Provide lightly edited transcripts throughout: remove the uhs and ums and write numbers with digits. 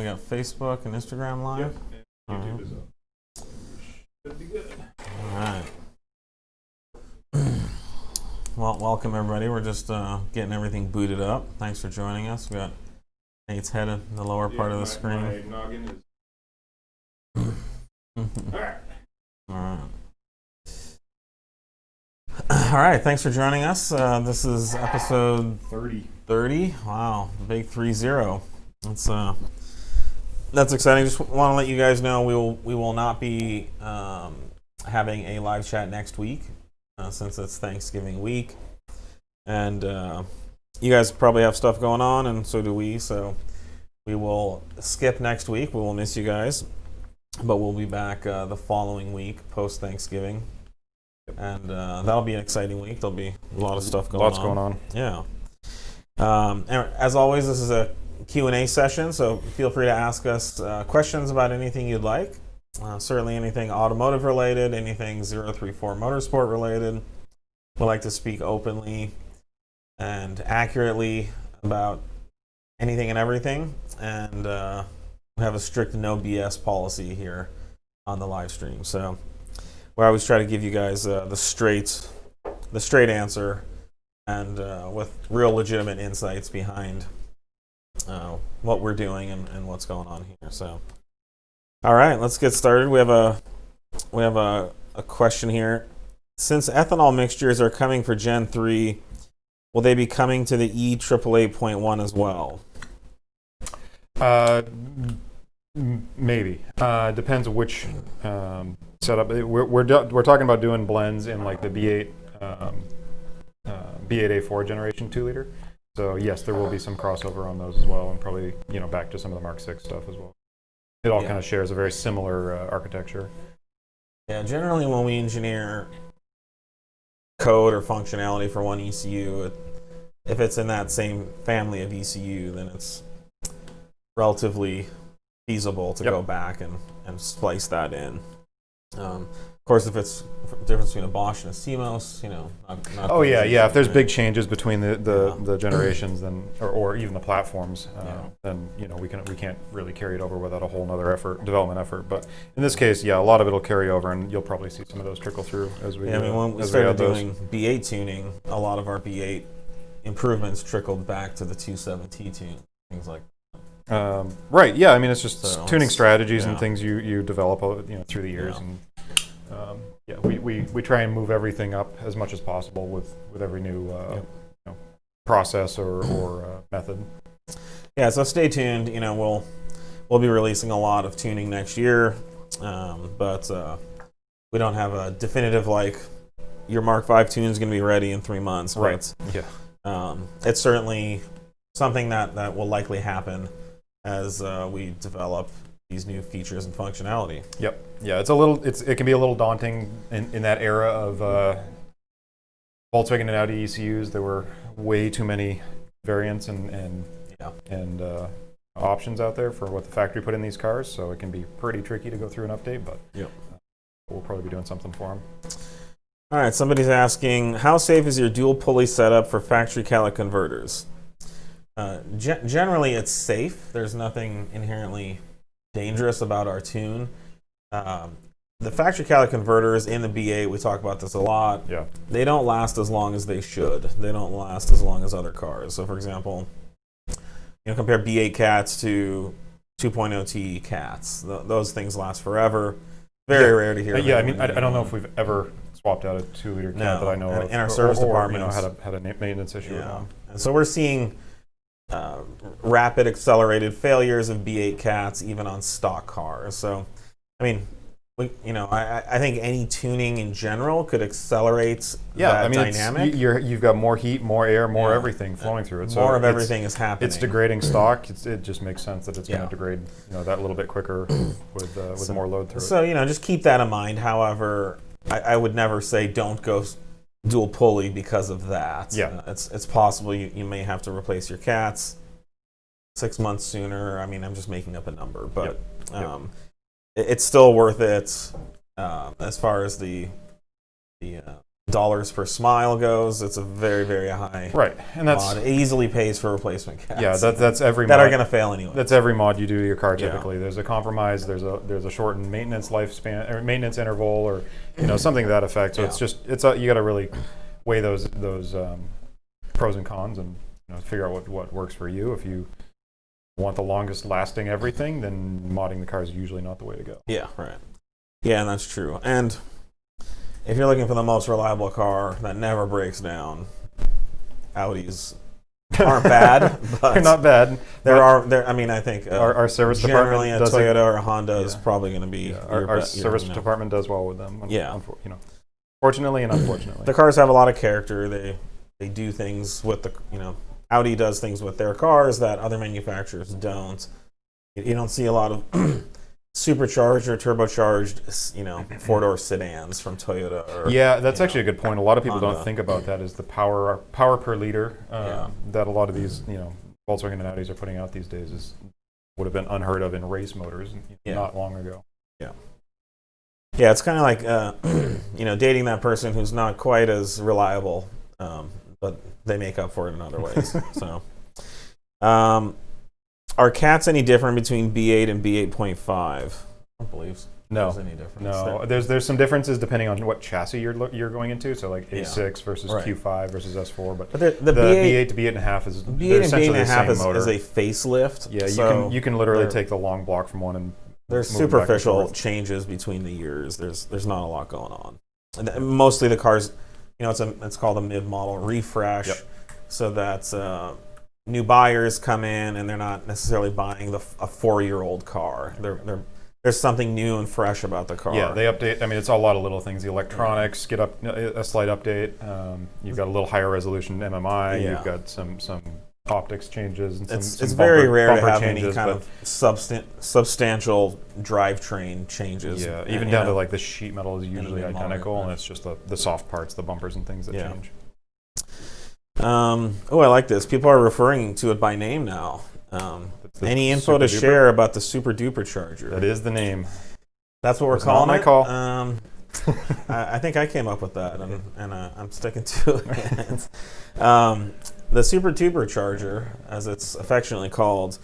we got Facebook and Instagram live. Yep. YouTube is up. Should be good. All right. Well, welcome everybody. We're just getting everything booted up. Thanks for joining us. We got Nate's head in the lower part of the screen. My noggin is. All right. All right. All right. Thanks for joining us. This is episode 30. Wow, the big 30. That's exciting. Just want to let you guys know we will not be having a live chat next week since it's Thanksgiving week, and you guys probably have stuff going on, and so do we. So we will skip next week. We will miss you guys, but we'll be back the following week post Thanksgiving, and that'll be an exciting week. There'll be a lot of stuff going on. Lots going on. Yeah. And as always, this is a Q&A session, so feel free to ask us questions about anything you'd like. Certainly anything automotive related, anything 034 Motorsport related. We like to speak openly and accurately about anything and everything, and we have a strict no BS policy here on the live stream. So we always try to give you guys the straight answer, and with real legitimate insights behind what we're doing and what's going on here. So, all right, let's get started. We have a question here. Since ethanol mixtures are coming for Gen 3, will they be coming to the E888.1 as well? Maybe. Depends which setup. We're talking about doing blends in like the B8 B8A4 generation 2-liter. So yes, there will be some crossover on those as well, and probably back to some of the Mark 6 stuff as well. It all kind of shares a very similar architecture. Yeah, generally when we engineer code or functionality for one ECU, if it's in that same family of ECU, then it's relatively feasible to go back and splice that in. Of course, if it's the difference between a Bosch and a CMOS, not oh yeah. If there's big changes between the generations, then or even the platforms, then we can't really carry it over without a whole other development effort. But in this case, a lot of it'll carry over, and you'll probably see some of those trickle through as we. When we started doing B8 tuning, a lot of our B8 improvements trickled back to the 2.7T tune, things like that. Right. Yeah. I mean, it's just tuning strategies and things you develop through the years, and we try and move everything up as much as possible with every new process or method. Yeah. So stay tuned. We'll be releasing a lot of tuning next year, but we don't have a definitive your Mark V tune is going to be ready in 3 months. Right. It's certainly something that will likely happen as we develop these new features and functionality. Yep. Yeah, it can be a little daunting in that era of Volkswagen and Audi ECUs. There were way too many variants and options out there for what the factory put in these cars, so it can be pretty tricky to go through an update, but we'll probably be doing something for them. All right, somebody's asking, how safe is your dual pulley setup for factory calic converters? Generally, it's safe. There's nothing inherently dangerous about our tune. The factory calic converters in the B8, we talk about this a lot. Yeah. They don't last as long as they should. They don't last as long as other cars. So, for example, compare B8 cats to 2.0T cats. Those things last forever. Very rare to hear. I mean, I don't know if we've ever swapped out a 2-liter cat that I know of. In our service department, had a maintenance issue with them. And so we're seeing rapid accelerated failures of B8 cats even on stock cars. So, I mean, I think any tuning in general could accelerate that dynamic. You've got more heat, more air, more everything flowing through it. So more of everything is happening. It's degrading stock. It just makes sense that it's going to degrade that little bit quicker with more load through it. So just keep that in mind. However, I would never say don't go dual pulley because of that. Yeah. It's possible you may have to replace your cats 6 months sooner. I mean, I'm just making up a number, but it's still worth it as far as the dollars per smile goes, it's a very, very high Right, and that's mod. It easily pays for replacement cats. yeah, that's every that mod. are going to fail anyway. That's every mod you do to your car Yeah. typically. There's a compromise. There's a shortened maintenance lifespan or maintenance interval, or something to that effect. So Yeah. it's just you got to really weigh those pros and cons and figure out what works for you. If you want the longest lasting everything, then modding the car is usually not the way to go. Yeah, right. Yeah, and that's true. And if you're looking for the most reliable car that never breaks down, Audis aren't bad, but They're not bad. there. I mean, I think Our service generally department a does Toyota or a Honda is yeah. probably going to be Yeah, your our be- service your, department does well with them. Yeah. Fortunately and unfortunately. The cars have a lot of character. They do things with the Audi does things with their cars that other manufacturers don't. You don't see a lot of supercharged or turbocharged, 4-door sedans from Toyota. Or, Yeah, that's actually a good point. A lot of people Honda. don't think about that, is the power per liter Yeah. that a lot of these Volkswagen and Audis are putting out these days would have been unheard of in race motors Yeah. not long ago. Yeah, it's kind of like dating that person who's not quite as reliable, but they make up for it in other ways. So, are cats any different between B8 and B8.5? I don't believe there's any difference. No, there's some differences depending on what chassis you're going into. So like A6 versus Right. Q5 versus S4, but But the B8 to B8.5 is B8 they're and essentially the B8.5 same motor. is a facelift. Yeah, so you can literally they're- take the long block from one and There's move it back and superficial forth. changes between the years. There's not a lot going on. And mostly the cars, it's called a mid-model refresh, Yep. so that new buyers come in and they're not necessarily buying a 4-year-old car. There's something new and fresh about the car. Yeah, they update. I mean, it's a lot of little things. The electronics get up a slight update. You've got a little higher resolution MMI. Yeah. You've got some optics changes and It's some very bumper- rare to bumper have changes, any kind but of substantial drivetrain changes. yeah, even And, down to like the sheet metal is usually mid-model, identical, and right. it's just the soft parts, the bumpers and things that Yeah. change. I like this. People are referring to it by name now. It's the Any info to Super Duper. share about the Super Duper Charger? That is the name. That's what we're was not calling my it. call. I think I came up with that, and I'm sticking to it. The Super Duper Charger, as it's affectionately called,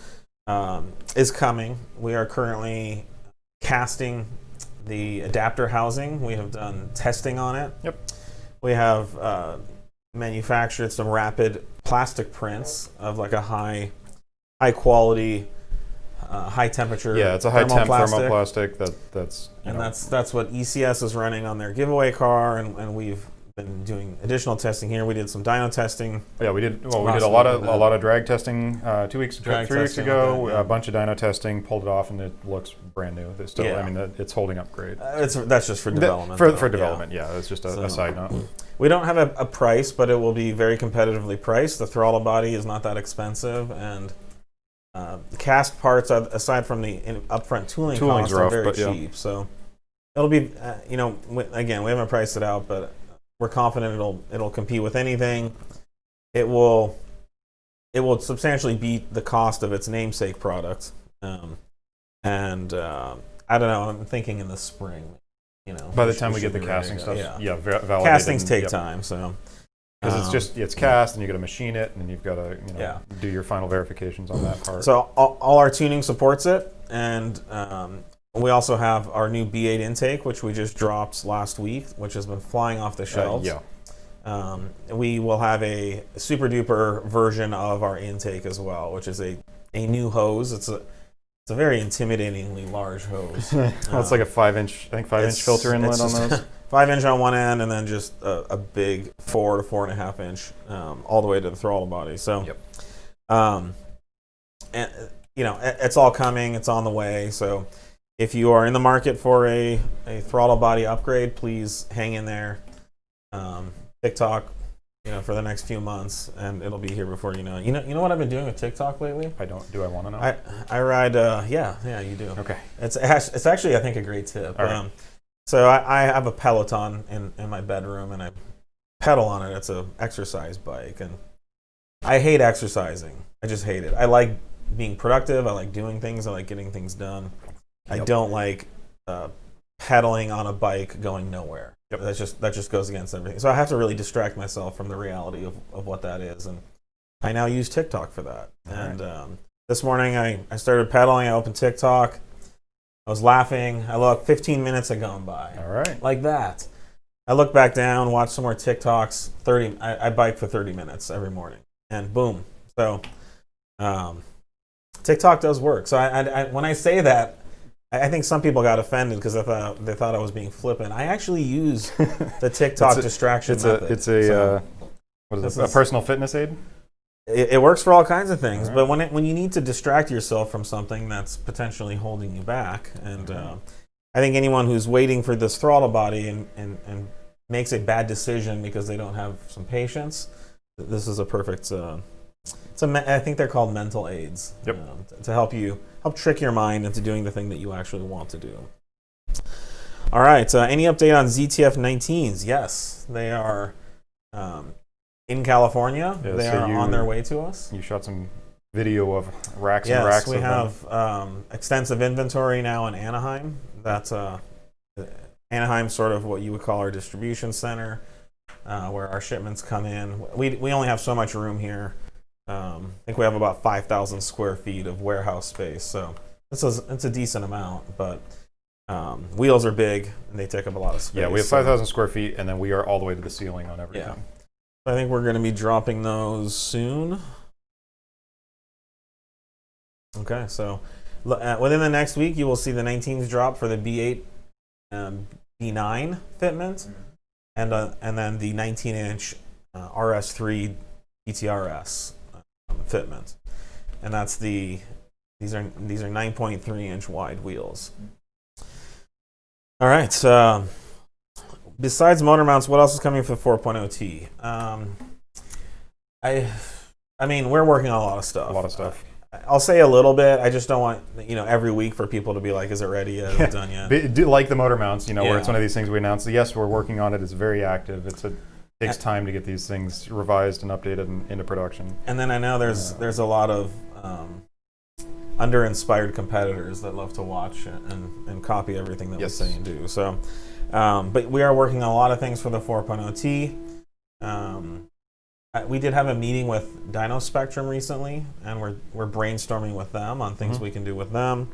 is coming. We are currently casting the adapter housing. We have done testing on it. Yep. We have manufactured some rapid plastic prints of like a high quality, high temperature. Yeah, it's a high temp thermoplastic. thermoplastic that's And that's what ECS is running on their giveaway car, and we've been doing additional testing here. We did some dyno testing. yeah, we did Last a lot week of with a that. lot of drag testing 3 weeks Drag 3 weeks testing ago. with that, yeah. A bunch of dyno testing, pulled it off, and it looks brand new. It's still, Yeah. I mean, it's holding up great. That's just for development. For though, yeah. development, yeah. It's just So- a side note. We don't have a price, but it will be very competitively priced. The throttle body is not that expensive, and cast parts, aside from the upfront tooling Tooling's costs, rough, are very but yeah. cheap. So it'll be, again, we haven't priced it out, but we're confident it'll compete with anything. It will substantially beat the cost of its namesake product, and I don't know. I'm thinking in the spring. By the time we get the casting stuff, validated. Castings and- take yep. time, so Because it's cast, and you got to machine it, and then you've got to Yeah. do your final verifications on that part. So all our tuning supports it, and we also have our new B8 intake, which we just dropped last week, which has been flying off the shelves. Yeah. We will have a super duper version of our intake as well, which is a new hose. It's a very intimidatingly large hose. Well, it's like a 5-inch, I think 5-inch filter inlet on those. 5-inch on one end, and then just a big 4 to 4.5 inch all the way to the throttle body. So, Yep. and it's all coming. It's on the way. So, if you are in the market for a throttle body upgrade, please hang in there. TikTok, for the next few months, and it'll be here before you know it. You know what I've been doing with TikTok lately? Do I want to know? I ride. Yeah, you do. Okay. It's actually, I think, a great tip. All right. So I have a Peloton in my bedroom, and I pedal on it. It's an exercise bike, and I hate exercising. I just hate it. I like being productive. I like doing things. I like getting things done. I Yep. don't like pedaling on a bike going nowhere. Yep. That just goes against everything. So I have to really distract myself from the reality of what that is. And I now use TikTok for that. And this morning I started pedaling. I opened TikTok. I was laughing. I looked, 15 minutes had gone by. All right. Like that. I look back down, watch some more TikToks. I bike for 30 minutes every morning. And boom. So TikTok does work. So I when I say that, I think some people got offended because they thought I was being flippant. I actually use the TikTok distraction method. It's a what is it? A personal fitness aid? It works for all kinds of things, but when you need to distract yourself from something that's potentially holding you back, and I think anyone who's waiting for this throttle body and makes a bad decision because they don't have some patience, this is a perfect. I think they're called mental aids. Yep. To help trick your mind into doing the thing that you actually want to do. All right. Any update on ZTF 19s? Yes, they are in California. Yeah, they are on their way to us. You shot some video of racks and racks. Yes, we have extensive inventory now in Anaheim. That's Anaheim's sort of what you would call our distribution center, where our shipments come in. We only have so much room here. I think we have about 5,000 square feet of warehouse space, so it's a decent amount, but wheels are big and they take up a lot of space. Yeah, we have 5,000 square feet, and then we are all the way to the ceiling on everything. Yeah. I think we're going to be dropping those soon. Okay, so within the next week, you will see the 19s drop for the B8 B9 fitment, and then the 19-inch RS3 ETRS fitment, and that's these are 9.3-inch wide wheels. All right. Besides motor mounts, what else is coming for the 4.0T? I mean, we're working on a lot of stuff. I'll say a little bit. I just don't want every week for people to be like, "Is it ready yet? Is it done yet?" Do like the motor mounts, where it's one of these things we announced. Yes, we're working on it. It's very active. It takes time to get these things revised and updated and into production. And then I know there's a lot of under-inspired competitors that love to watch and copy everything that we say and do. So, but we are working on a lot of things for the 4.0T. We did have a meeting with Dyno Spectrum recently, and we're brainstorming with them on things we can do with them.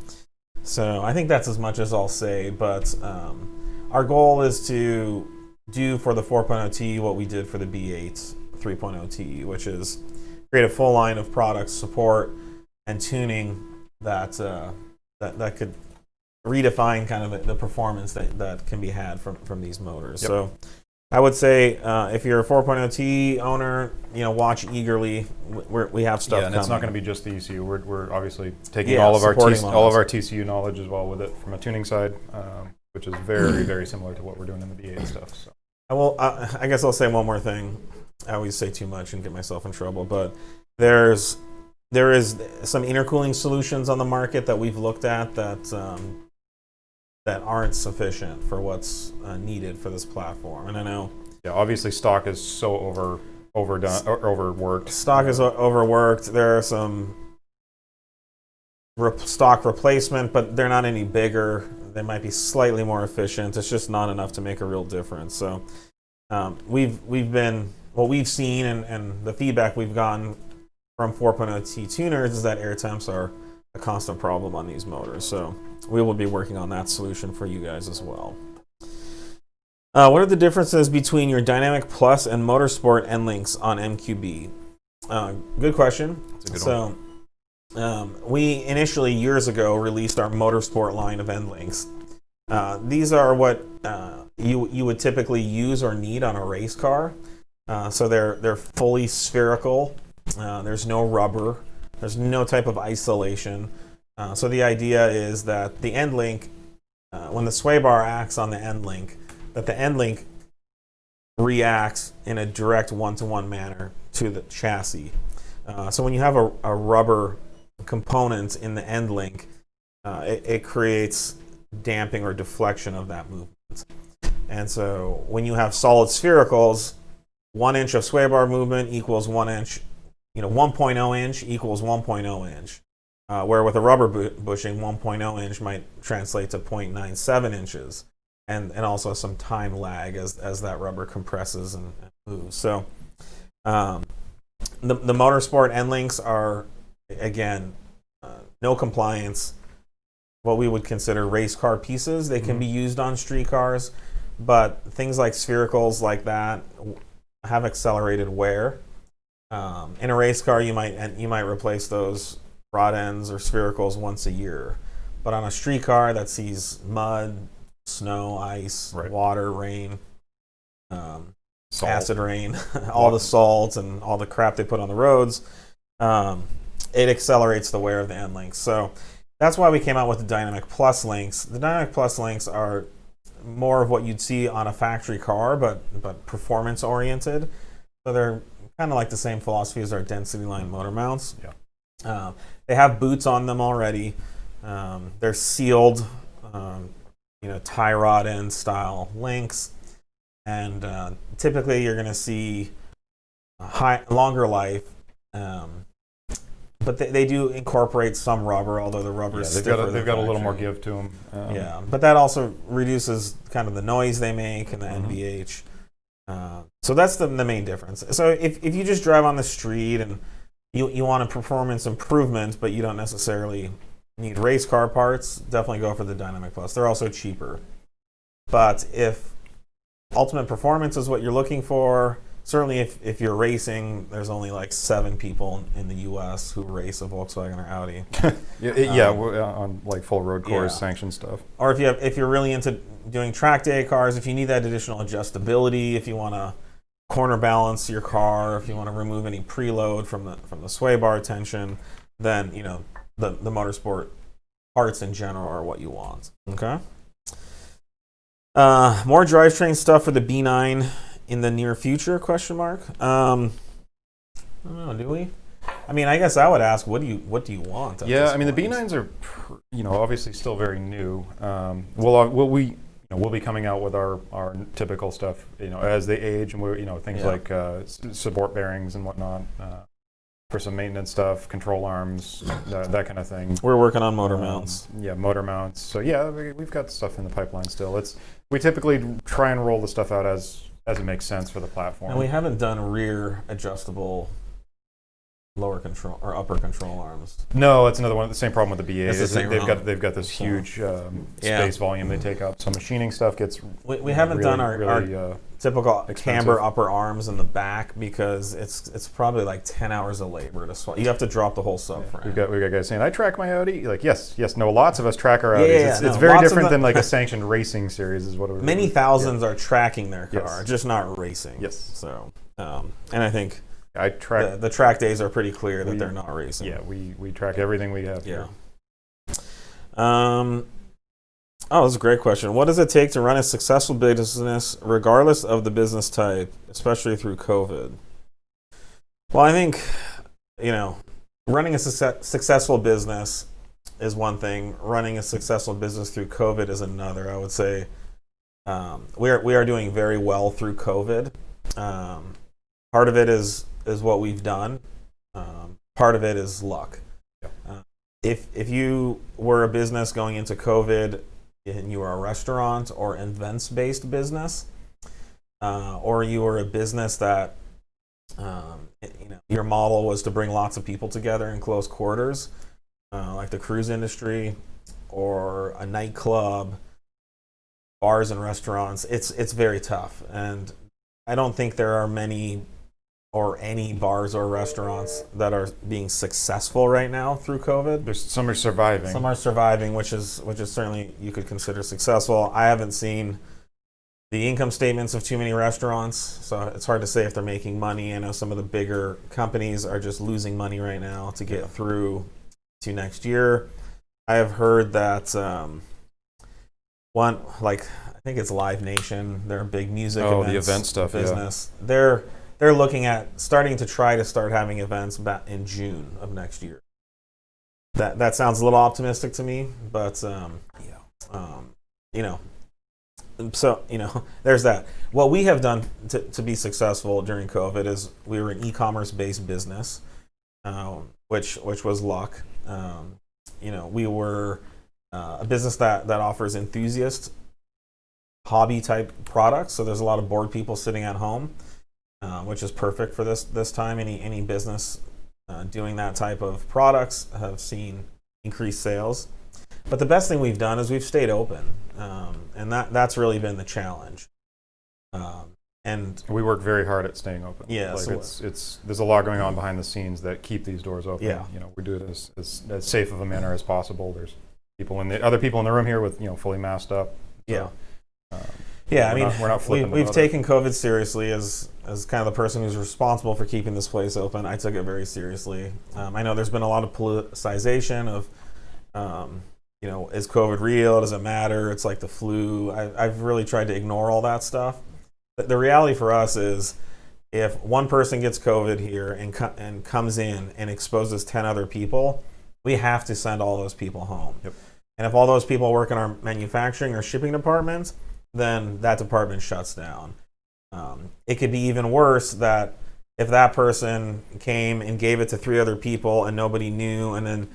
So I think that's as much as I'll say, but our goal is to do for the 4.0T what we did for the B8 3.0T, which is create a full line of products, support, and tuning that could redefine kind of the performance that can be had from these motors. Yep. So I would say if you're a 4.0T owner, watch eagerly. We have stuff coming. It's not going to be just the ECU. We're obviously taking all of our TCU knowledge as well with it from a tuning side, which is very, very similar to what we're doing in the B8 stuff. So. I guess I'll say one more thing. I always say too much and get myself in trouble, but there is some intercooling solutions on the market that we've looked at that aren't sufficient for what's needed for this platform. And I know, obviously stock is so overdone or overworked. Stock is overworked. There are some stock replacement, but they're not any bigger. They might be slightly more efficient. It's just not enough to make a real difference. So we've seen and the feedback we've gotten from 4.0T tuners is that air temps are a constant problem on these motors. So we will be working on that solution for you guys as well. What are the differences between your Dynamic Plus and Motorsport end links on MQB? Good question. That's a good one. We initially, years ago, released our Motorsport line of end links. These are what you would typically use or need on a race car. So they're fully spherical. There's no rubber. There's no type of isolation. So the idea is that the end link, when the sway bar acts on the end link, that the end link reacts in a direct one-to-one manner to the chassis. So when you have a rubber component in the end link, it creates damping or deflection of that movement. And so when you have solid sphericals, 1 inch of sway bar movement equals 1 inch, 1.0 inch equals 1.0 inch. Where with a rubber bushing, 1.0 inch might translate to 0.97 inches. and also some time lag as that rubber compresses and moves. So the motorsport end links are, again, no compliance, what we would consider race car pieces. They can be used on street cars, but things like sphericals like that have accelerated wear. In a race car, you might replace those rod ends or sphericals once a year, but on a street car that sees mud, snow, ice, water, rain, acid rain, all the salt and all the crap they put on the roads, it accelerates the wear of the end links. So that's why we came out with the Dynamic Plus links. The Dynamic Plus links are more of what you'd see on a factory car, but performance oriented. So they're kind of like the same philosophy as our density line motor mounts. Yeah. They have boots on them already. They're sealed, tie rod end style links, and typically you're going to see longer life. But they do incorporate some rubber, although the rubber is stiffer. They've got a little more give to them. Yeah, but that also reduces kind of the noise they make and the NVH. So that's the main difference. So if you just drive on the street and you want a performance improvement, but you don't necessarily need race car parts, definitely go for the Dynamic Plus. They're also cheaper. But if ultimate performance is what you're looking for, certainly if you're racing, there's only like 7 people in the U.S. who race a Volkswagen or Audi. On like full road course sanctioned stuff. Or if you're really into doing track day cars, if you need that additional adjustability, if you want to corner balance your car, if you want to remove any preload from the sway bar tension, then the motorsport parts in general are what you want. Okay. More drivetrain stuff for the B9 in the near future? Question mark. I don't know. Do we? I mean, I guess I would ask, what do you want? Yeah, I mean, the B9s are, obviously still very new. We'll be coming out with our typical stuff, as they age, and things like support bearings and whatnot for some maintenance stuff, control arms, that kind of thing. We're working on motor mounts. Yeah, motor mounts. So yeah, we've got stuff in the pipeline still. We typically try and roll the stuff out as it makes sense for the platform. And we haven't done rear adjustable lower control or upper control arms. No, that's another one. The same problem with the B8. It's the same they've got this huge space volume they take up. So machining stuff gets. We haven't done our typical camber upper arms in the back because it's probably like 10 hours of labor to swap. You have to drop the whole subframe. We've got guys saying, I track my Audi. Like yes, no, lots of us track our Audis. Yeah, it's very different than like a sanctioned racing series is what it many thousands are tracking their car, just not racing. Yes. So and I think. I track the track days are pretty clear that they're not racing. Yeah, we track everything we have here. That's a great question. What does it take to run a successful business regardless of the business type, especially through COVID? Well, I think, running a successful business is one thing. Running a successful business through COVID is another. I would say we are doing very well through COVID. Part of it is what we've done. Part of it is luck. If you were a business going into COVID and you were a restaurant or events-based business, or you were a business that your model was to bring lots of people together in close quarters, like the cruise industry or a nightclub, bars and restaurants, it's very tough. And I don't think there are many or any bars or restaurants that are being successful right now through COVID. Some are surviving. Some are surviving, which is certainly you could consider successful. I haven't seen the income statements of too many restaurants, so it's hard to say if they're making money. I know some of the bigger companies are just losing money right now to get through to next year. I have heard that I think it's Live Nation, they're a big music events the event stuff business. Yeah. They're looking at starting to start having events back in June of next year. That sounds a little optimistic to me, but there's that. What we have done to be successful during COVID is we were an e-commerce based business, which was luck. We were a business that offers enthusiast hobby type products. So there's a lot of bored people sitting at home, which is perfect for this time. Any business doing that type of products have seen increased sales. But the best thing we've done is we've stayed open, and that's really been the challenge. And we work very hard at staying open. Yeah, like so it's there's a lot going on behind the scenes that keep these doors open. Yeah. We do it as safe of a manner as possible. There's other people in the room here with fully masked up. Yeah. So, yeah, we're not flipping. We've taken COVID seriously as kind of the person who's responsible for keeping this place open. I took it very seriously. I know there's been a lot of politicization of, is COVID real? Does it matter? It's like the flu. I've really tried to ignore all that stuff. But the reality for us is, if one person gets COVID here and comes in and exposes 10 other people, we have to send all those people home. Yep. And if all those people work in our manufacturing or shipping departments, then that department shuts down. It could be even worse that if that person came and gave it to 3 other people and nobody knew, and then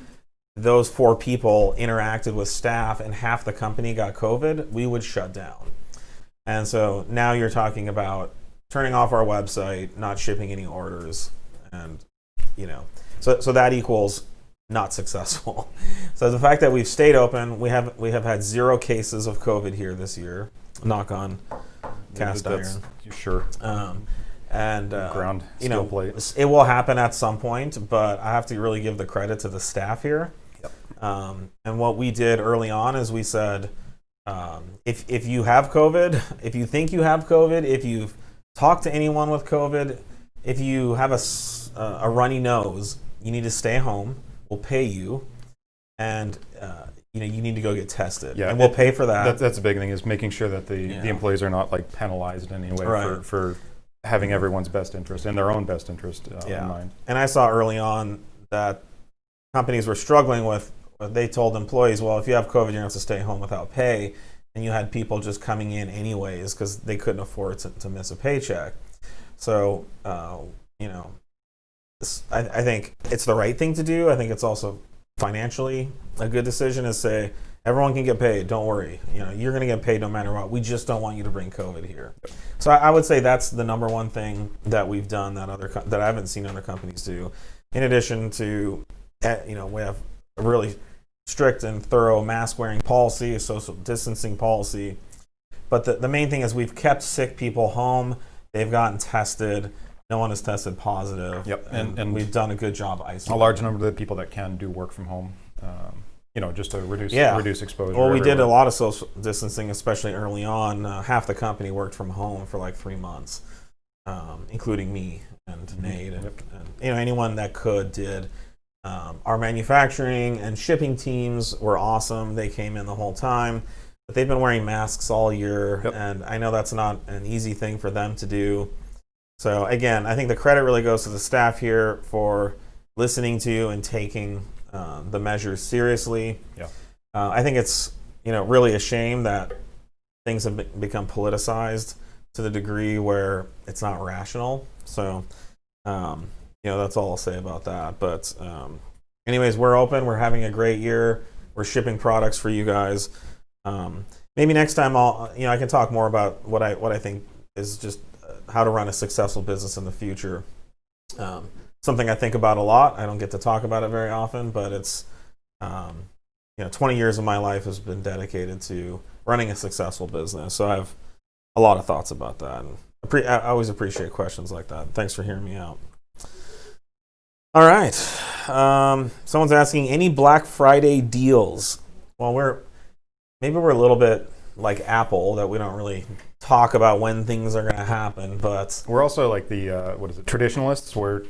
those 4 people interacted with staff and half the company got COVID, we would shut down. And so now you're talking about turning off our website, not shipping any orders, and so that equals not successful. So the fact that we've stayed open, we have had 0 cases of COVID here this year. Knock on cast iron. Sure. Ground steel plate. It will happen at some point, but I have to really give the credit to the staff here. Yep. And what we did early on is we said, if you have COVID, if you think you have COVID, if you've talked to anyone with COVID, if you have a runny nose, you need to stay home. We'll pay you, and you need to go get tested. Yeah, and we'll pay for that. That's a big thing, is making sure that the employees are not like penalized in any way Right. for having everyone's best interest and their own best interest in mind. And I saw early on that companies were struggling with. They told employees, well, if you have COVID, you're going to have to stay home without pay. And you had people just coming in anyways because they couldn't afford to miss a paycheck. So, I think it's the right thing to do. I think it's also financially a good decision to say, everyone can get paid. Don't worry. You're going to get paid no matter what. We just don't want you to bring COVID here. So I would say that's the number one thing that we've done that I haven't seen other companies do. In addition to, we have a really strict and thorough mask wearing policy, a social distancing policy. But the main thing is we've kept sick people home. They've gotten tested. No one has tested positive. Yep. And we've done a good job isolating. A large number of the people that can do work from home, just to reduce exposure. Well, we did a lot of social distancing, especially early on. Half the company worked from home for like 3 months, including me and Nate. And anyone that could did. Our manufacturing and shipping teams were awesome. They came in the whole time, but they've been wearing masks all year. Yep. And I know that's not an easy thing for them to do. So again, I think the credit really goes to the staff here for listening to and taking the measures seriously. Yeah. I think it's really a shame that things have become politicized to the degree where it's not rational. So that's all I'll say about that. But anyways, we're open. We're having a great year. We're shipping products for you guys. Maybe next time I can talk more about what I think is just how to run a successful business in the future. Something I think about a lot. I don't get to talk about it very often, but it's 20 years of my life has been dedicated to running a successful business. So I have a lot of thoughts about that. And I always appreciate questions like that. Thanks for hearing me out. All right. Someone's asking, any Black Friday deals? Well, we're a little bit like Apple, that we don't really talk about when things are going to happen, but we're also like the traditionalists, where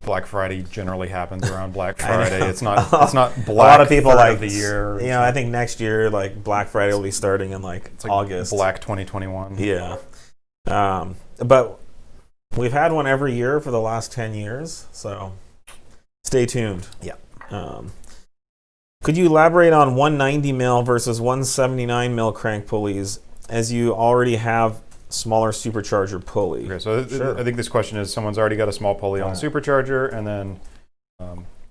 Black Friday generally happens around Black Friday. It's not Black a lot of people like the year. I think next year like Black Friday will be starting in like August. Black 2021. Yeah. But we've had one every year for the last 10 years, so stay tuned. Yeah. Could you elaborate on 190 mil versus 179 mil crank pulleys, as you already have smaller supercharger pulley? Okay, so Sure. I think this question is, someone's already got a small pulley on supercharger, and then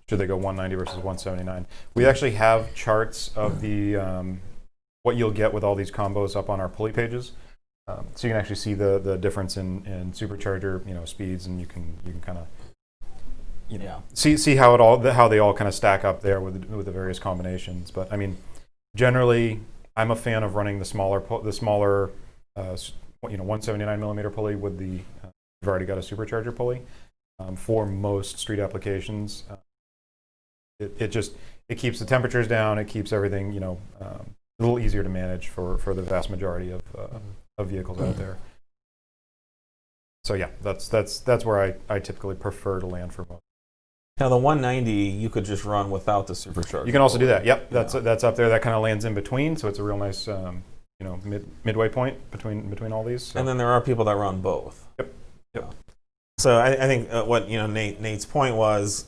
should they go 190 versus 179? We actually have charts of the what you'll get with all these combos up on our pulley pages. So you can actually see the difference in supercharger, speeds, and you can kind of see how they all kind of stack up there with the various combinations. But I mean, generally, I'm a fan of running the smaller 179 millimeter pulley with the we've already got a supercharger pulley for most street applications. It keeps the temperatures down. It keeps everything a little easier to manage for the vast majority of vehicles out there. So yeah, that's where I typically prefer to land for most. Now the 190 you could just run without the supercharger. You can also do that. Yep, that's up there. That kind of lands in between, so it's a real nice midway point between all these. So. And then there are people that run both. Yep. So I think what Nate's point was,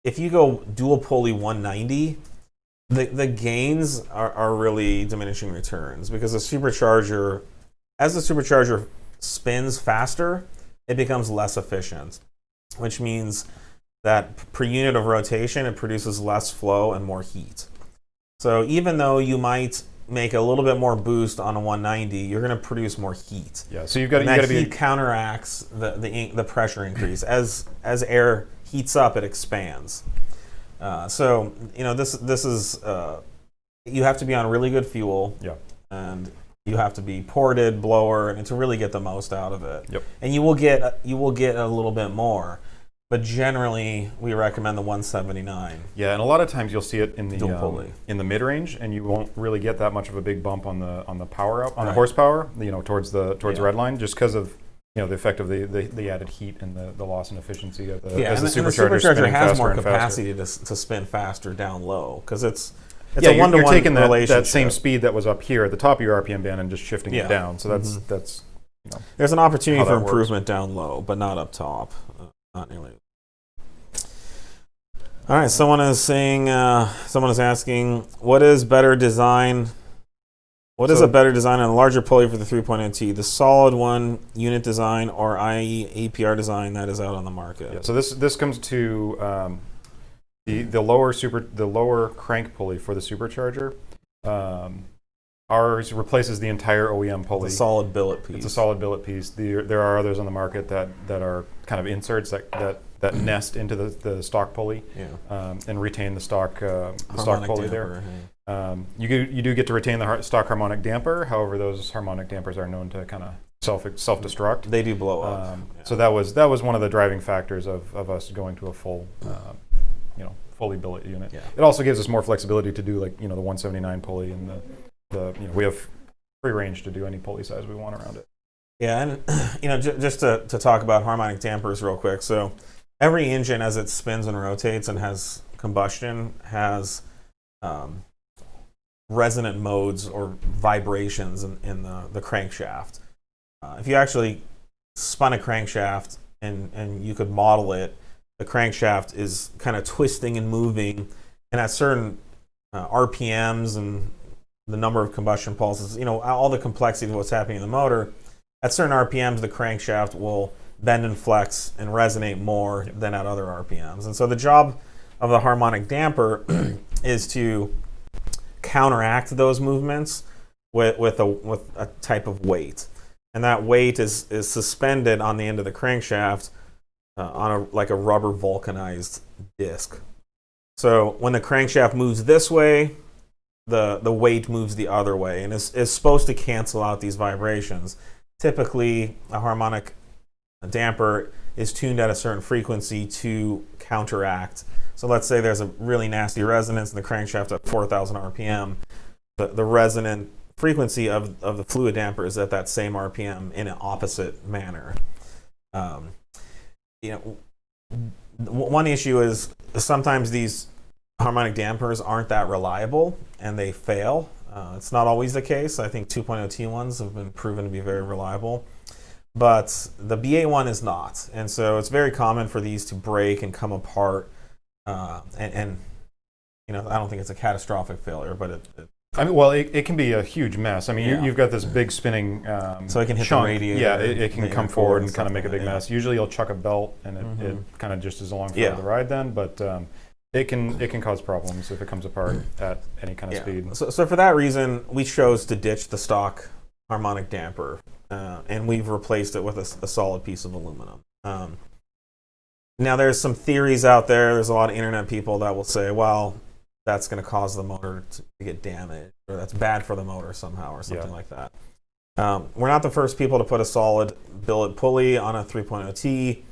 if you go dual pulley 190, the gains are really diminishing returns, because as the supercharger spins faster, it becomes less efficient, which means that per unit of rotation, it produces less flow and more heat. So even though you might make a little bit more boost on a 190, you're going to produce more heat. Yeah. So you've got to be heat counteracts the pressure increase. As air heats up, it expands. So this is you have to be on really good fuel. Yeah. And you have to be ported, blower, and to really get the most out of it. Yep. And you will get a little bit more. But generally, we recommend the 179. Yeah, and a lot of times you'll see it in Dual pulley. In the mid range, and you won't really get that much of a big bump on the power up, on Right. the horsepower, towards the red line, just because of the effect of the added heat and the loss in efficiency of the And the supercharger has more capacity to spin faster down low, because it's a one-to-one you're taking relationship. that same speed that was up here at the top of your RPM band and just shifting it down. So that's there's an opportunity for that works. improvement down low, but not up top. Not nearly. All right, someone is asking, what is better design? What is a better design on a larger pulley for the 3.0T? The solid one unit design, or i.e. APR design that is out on the market? Yeah, so this comes to the lower crank pulley for the supercharger. Ours replaces the entire OEM pulley. It's a solid billet piece. It's a solid billet piece. There are others on the market that are kind of inserts that nest into the stock pulley, and retain the stock pulley damper, there. You do get to retain the stock harmonic damper. However, those harmonic dampers are known to kind of self-destruct. They do blow up. So that was one of the driving factors of us going to a full fully billet unit. Yeah. It also gives us more flexibility to do the 179 pulley, and we have free range to do any pulley size we want around it. Yeah, and just to talk about harmonic dampers real quick. So every engine, as it spins and rotates and has combustion, has resonant modes or vibrations in the crankshaft. If you actually spun a crankshaft and you could model it, the crankshaft is kind of twisting and moving, and at certain RPMs and the number of combustion pulses, all the complexity of what's happening in the motor, at certain RPMs, the crankshaft will bend and flex and resonate more than at other RPMs. And so the job of the harmonic damper is to counteract those movements with a type of weight. And that weight is suspended on the end of the crankshaft on a rubber vulcanized disc. So when the crankshaft moves this way, the weight moves the other way, and is supposed to cancel out these vibrations. Typically, a harmonic damper is tuned at a certain frequency to counteract. So let's say there's a really nasty resonance in the crankshaft at 4,000 RPM. The resonant frequency of the fluid damper is at that same RPM in an opposite manner. One issue is sometimes these harmonic dampers aren't that reliable and they fail. It's not always the case. I think 2.0T ones have been proven to be very reliable, but the BA1 is not. And so it's very common for these to break and come apart. And I don't think it's a catastrophic failure, but it can be a huge mess. I mean, you've got this big spinning so it can hit chunk. the radiator. Yeah, it can come forward and kind of make a big mess. Usually you'll chuck a belt and it kind of just is along for the ride then. But It can cause problems if it comes apart at any kind of speed. So for that reason, we chose to ditch the stock harmonic damper, and we've replaced it with a solid piece of aluminum. Now, there's some theories out there. There's a lot of internet people that will say, well, that's going to cause the motor to get damaged, or that's bad for the motor somehow, or something like that. We're not the first people to put a solid billet pulley on a 3.0T.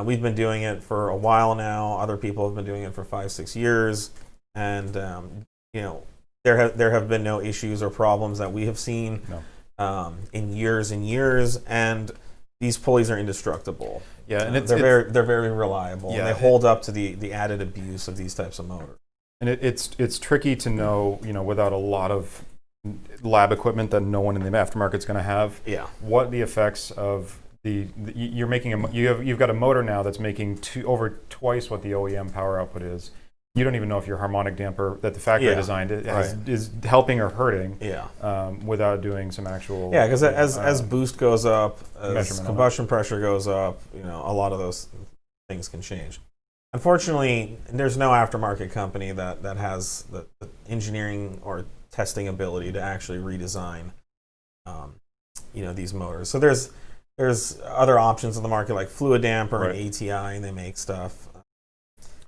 We've been doing it for a while now. Other people have been doing it for 5-6 years, and there have been no issues or problems that we have seen in years and years. And these pulleys are indestructible. Yeah, and they're very reliable. Yeah, and they hold up to the added abuse of these types of motors. And it's tricky to know, without a lot of lab equipment that no one in the aftermarket is going to have. Yeah. What the effects of you're making you've got a motor now that's making over twice what the OEM power output is. You don't even know if your harmonic damper that the factory designed is helping or hurting. Without doing some actual. Yeah, because as boost goes up, as combustion pressure goes up, a lot of those things can change. Unfortunately, there's no aftermarket company that has the engineering or testing ability to actually redesign, these motors. So there's other options in the market like Fluid Damper and ATI, and they make stuff.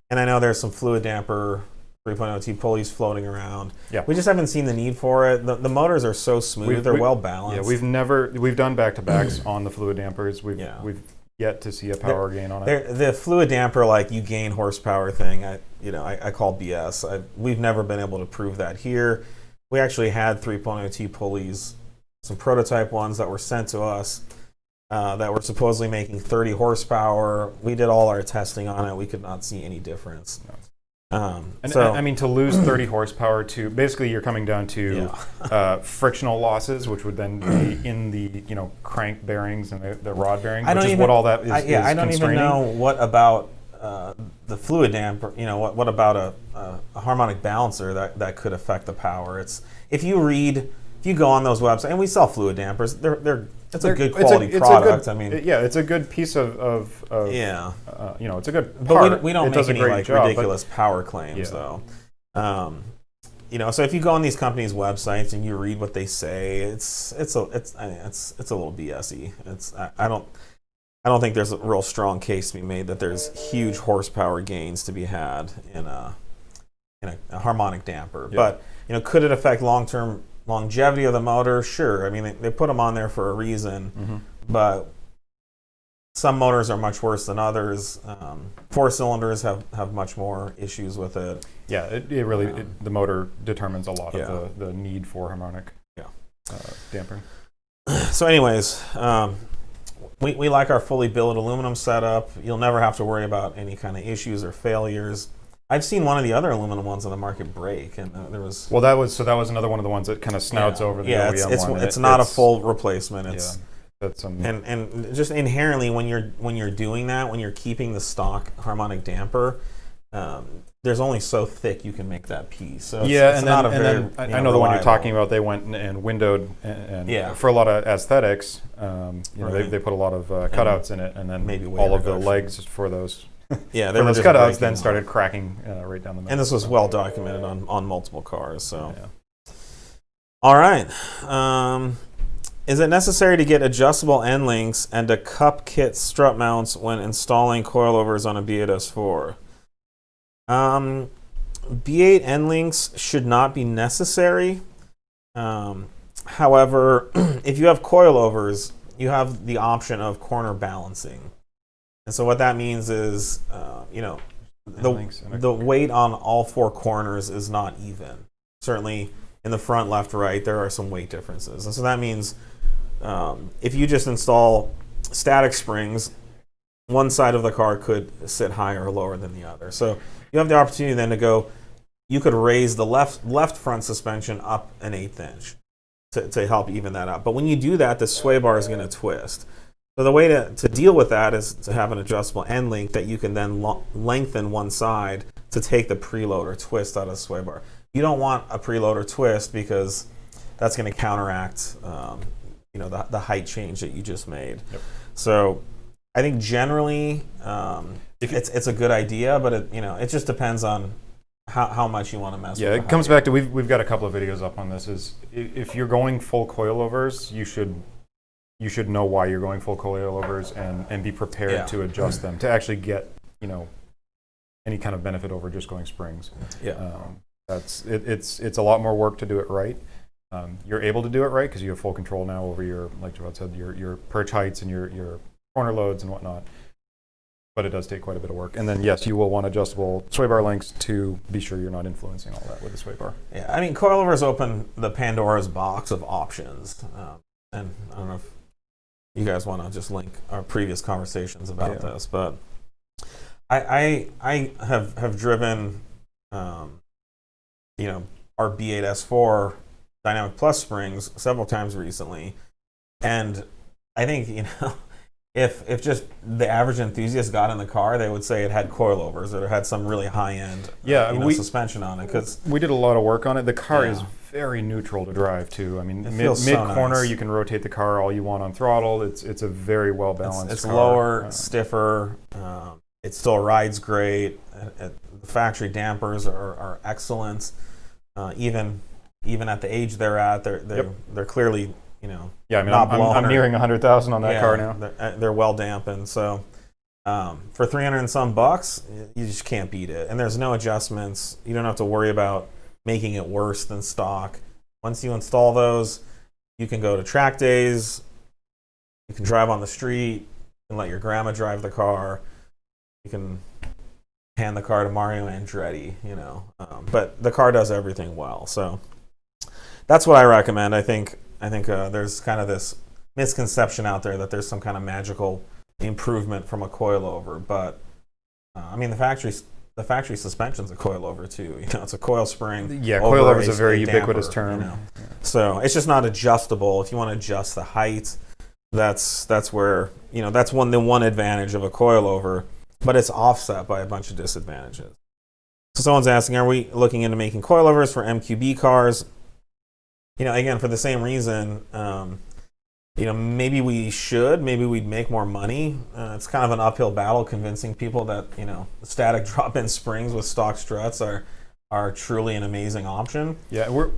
And I know there's some Fluid Damper 3.0T pulleys floating around. Yeah. We just haven't seen the need for it. The motors are so smooth; they're well balanced. Yeah, we've done back-to-backs on the Fluid Dampers. We've yet to see a power gain on it. The Fluid Damper, like you gain horsepower thing, I call BS. We've never been able to prove that here. We actually had 3.0T pulleys, some prototype ones that were sent to us that were supposedly making 30 horsepower. We did all our testing on it. We could not see any difference. To lose 30 horsepower to basically you're coming down to frictional losses, which would then be in the crank bearings and the rod bearings, which is what all that is. I don't even know what about the Fluid Damper. What about a harmonic balancer that could affect the power? If you go on those websites, and we sell Fluid Dampers, it's a good quality product. It's a good piece of it's a good part. But we don't make any ridiculous power claims though. So if you go on these companies' websites and you read what they say, it's a little BS-y. I don't think there's a real strong case to be made that there's huge horsepower gains to be had in a harmonic damper. Yeah. But could it affect long-term longevity of the motor? Sure. They put them on there for a reason, but some motors are much worse than others. 4 cylinders have much more issues with it. Yeah, the motor determines a lot of the need for harmonic dampering. So anyways, we like our fully billet aluminum setup. You'll never have to worry about any kind of issues or failures. I've seen one of the other aluminum ones on the market break, and there was. Well, that was another one of the ones that kind of snouts over the OEM one. It's not a full replacement. That's and just inherently when you're doing that, when you're keeping the stock harmonic damper, there's only so thick you can make that piece. So it's not a very. I know the one you're talking about. They went and windowed and for a lot of aesthetics. They put a lot of cutouts in it, and then maybe all of the legs for those. Yeah, those cutouts then started cracking right down the middle. And this was well documented on multiple cars. So, all right. Is it necessary to get adjustable end links and a cup kit strut mounts when installing coilovers on a B8 S4? B8 end links should not be necessary. However, if you have coilovers, you have the option of corner balancing. And so what that means is, the weight on all 4 corners is not even. Certainly in the front, left, right, there are some weight differences. And so that means if you just install static springs, one side of the car could sit higher or lower than the other. So you have the opportunity then to go, you could raise the left front suspension up an 1/8 inch to help even that out. But when you do that, the sway bar is going to twist. So the way to deal with that is to have an adjustable end link that you can then lengthen one side to take the preload or twist out of the sway bar. You don't want a preload or twist because that's going to counteract the height change that you just made. Yep. So I think generally it's a good idea, but it just depends on how much you want to mess with. Yeah, it comes back to we've got a couple of videos up on this. Is if you're going full coilovers, you should know why you're going full coilovers and be prepared to adjust them to actually get any kind of benefit over just going springs. Yeah, it's a lot more work to do it right. You're able to do it right because you have full control now over your, like Jawad said, your perch heights and your corner loads and whatnot. But it does take quite a bit of work. And then, yes, you will want adjustable sway bar lengths to be sure you're not influencing all that with the sway bar. Yeah, I mean, coilovers open the Pandora's box of options. And I don't know if you guys want to just link our previous conversations about this, but I have driven, our B8S4 Dynamic Plus springs several times recently. And I think, if just the average enthusiast got in the car, they would say it had coilovers or it had some really high-end suspension on it. Because we did a lot of work on it. The car is very neutral to drive, too. I mean, mid-corner, nice. You can rotate the car all you want on throttle. It's a very well-balanced It's car. lower, stiffer. It still rides great. The factory dampers are excellent. Even at the age they're at, they're clearly, Yeah, I mean, I'm nearing 100,000 on that car now. They're well dampened. So for $300 and some bucks, you just can't beat it. And there's no adjustments. You don't have to worry about making it worse than stock. Once you install those, you can go to track days. You can drive on the street. You can let your grandma drive the car. You can hand the car to Mario Andretti, but the car does everything well. So that's what I recommend. I think there's kind of this misconception out there that there's some kind of magical improvement from a coilover, but I mean the factory suspension's a coilover too. It's a coil spring. Yeah, coilover is a very ubiquitous term. So it's just not adjustable. If you want to adjust the height, that's where that's the one advantage of a coilover, but it's offset by a bunch of disadvantages. So someone's asking, are we looking into making coilovers for MQB cars? Again, for the same reason, maybe we should, maybe we'd make more money. It's kind of an uphill battle convincing people that, static drop-in springs with stock struts are truly an amazing option. Yeah, we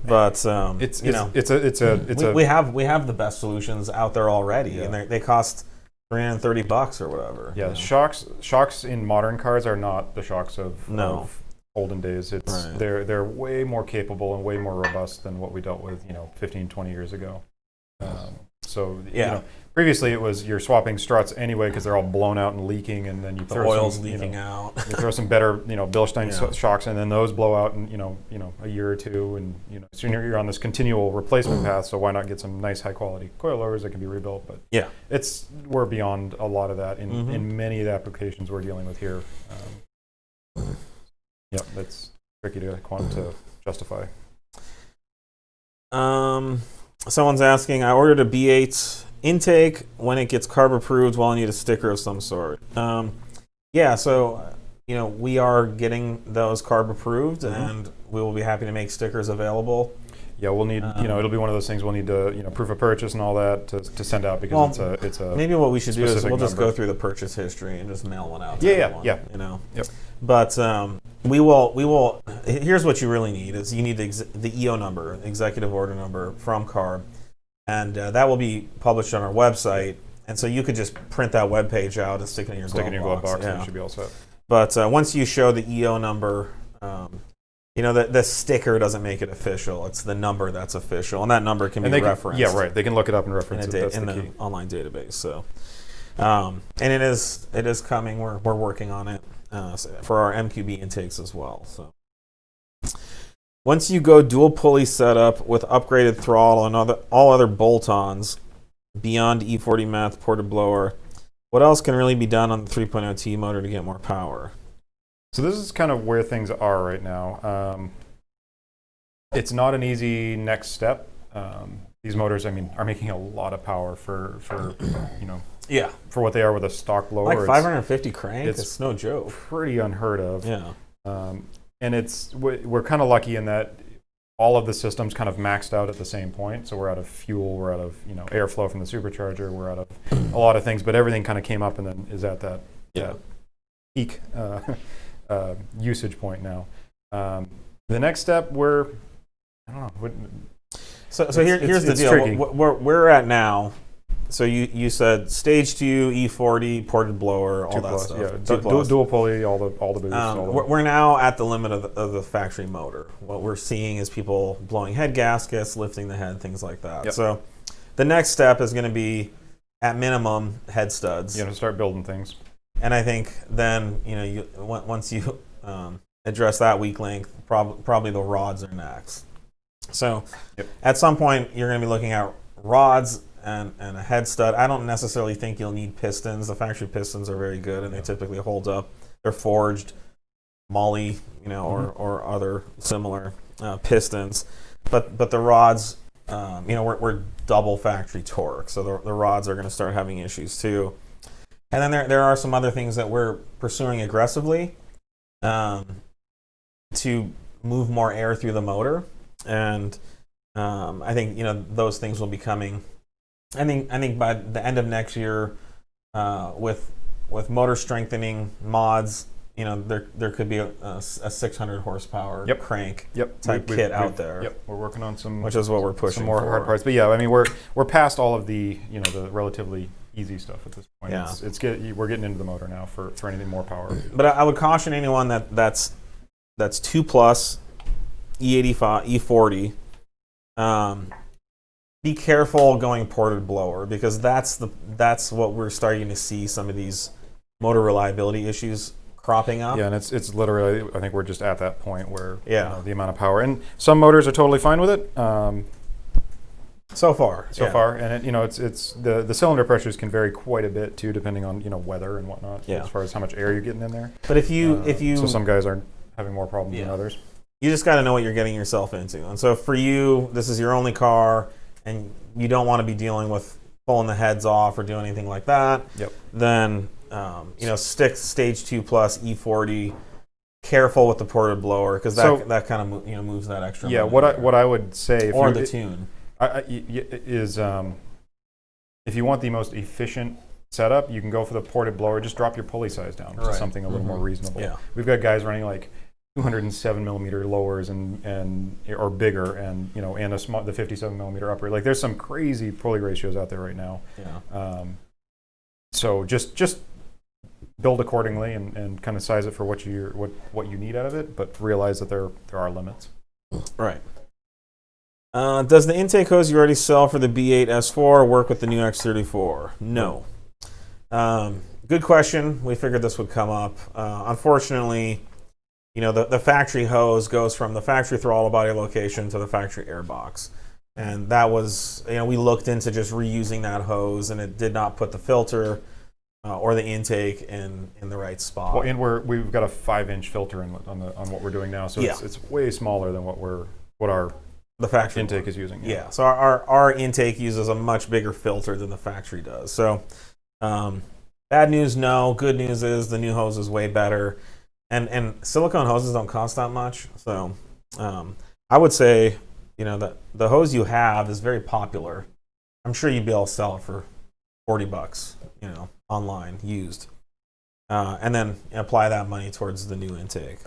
have the best solutions out there already, and they cost $330 or whatever. Yeah, shocks in modern cars are not the shocks of olden days. They're way more capable and way more robust than what we dealt with 15, 20 years ago. Previously it was you're swapping struts anyway because they're all blown out and leaking, and then you throw oil's leaking out. You throw some better Bilstein shocks, and then those blow out in a year or two, and so you're on this continual replacement path. So why not get some nice high quality coilovers that can be rebuilt? But we're beyond a lot of that in many of the applications we're dealing with here. That's tricky to justify. Someone's asking, I ordered a B8 intake. When it gets carb approved, will I need a sticker of some sort? So we are getting those carb approved, and we will be happy to make stickers available. Yeah, we'll need, it'll be one of those things we'll need to, proof of purchase and all that to send out because it's a maybe what we should do is we'll just go through the purchase history and just mail one out to everyone. Yep. But we will. Here's what you really need: is you need the EO number, executive order number from CARB, and that will be published on our website. And so you could just print that web page out and stick it in your glove box. And it should be all set. But once you show the EO number, the sticker doesn't make it official. It's the number that's official, and that number can be referenced. Yeah, right. They can look it up and reference it. In the online database. So, and it is coming. We're working on it for our MQB intakes as well. So, once you go dual pulley setup with upgraded throttle and all other bolt-ons beyond E40 Meth ported blower, what else can really be done on the 3.0T motor to get more power? So this is kind of where things are right now. It's not an easy next step. These motors, are making a lot of power for what they are with a stock blower. Like 550 crank. It's no joke. Pretty unheard of. Yeah. And we're kind of lucky in that all of the systems kind of maxed out at the same point. So we're out of fuel, we're out of airflow from the supercharger, we're out of a lot of things, but everything kind of came up and then is at that peak usage point now. The next step, I don't know. So here's the deal. Tricky. Where we're at now. So you said stage 2, E40, ported blower, all 2 that plus, stuff. yeah, 2 plus. dual pulley, all the boosts. We're now at the limit of the factory motor. What we're seeing is people blowing head gaskets, lifting the head, things like that. Yep. So the next step is going to be, at minimum, head studs. Start building things. And I think then once you address that weak link, probably the rods are next. So at some point you're going to be looking at rods and a head stud. I don't necessarily think you'll need pistons. The factory pistons are very good and they typically hold up. They're forged, Molly, or other similar pistons. But the rods, we're double factory torque, so the rods are going to start having issues too. And then there are some other things that we're pursuing aggressively to move more air through the motor, and I think those things will be coming. I think by the end of next year, with motor strengthening mods, there could be a 600 horsepower crank type kit out there. Yep, we're working on some, which is what we're pushing some more for. hard parts. But yeah, I mean we're past all of the the relatively easy stuff at this point. Yeah. We're getting into the motor now for anything more power. But I would caution anyone that's 2 plus E85 E40. Be careful going ported blower, because that's what we're starting to see, some of these motor reliability issues cropping up. Yeah, and it's literally, I think we're just at that point where the amount of power, and some motors are totally fine with it. So far, and it's the cylinder pressures can vary quite a bit too, depending on weather and whatnot, as far as how much air you're getting in there. But if you so some guys are having more problems than others. You just got to know what you're getting yourself into. And so for you, this is your only car, and you don't want to be dealing with pulling the heads off or doing anything like that. Then stick stage 2 plus E40. Careful with the ported blower, because that kind of moves that extra. Yeah, what I would say, or the tune. Is if you want the most efficient setup, you can go for the ported blower. Just drop your pulley size down to something a little more reasonable. Yeah. We've got guys running like 207 millimeter lowers and or bigger, and and the 57 millimeter upper. Like there's some crazy pulley ratios out there right now. Yeah. So just build accordingly and kind of size it for what you need out of it, but realize that there are limits. Right. Does the intake hose you already sell for the B8 S4 work with the new X34? No. Good question. We figured this would come up. Unfortunately, the factory hose goes from the factory throttle body location to the factory air box. And that was, we looked into just reusing that hose, and it did not put the filter or the intake in the right spot. Well, and we've got a 5-inch filter on what we're doing now, so it's way smaller than what our the factory intake is using. Yeah. So our intake uses a much bigger filter than the factory does. So bad news, no. Good news is the new hose is way better, and silicone hoses don't cost that much. So I would say that the hose you have is very popular. I'm sure you'd be able to sell it for $40, online used, and then apply that money towards the new intake.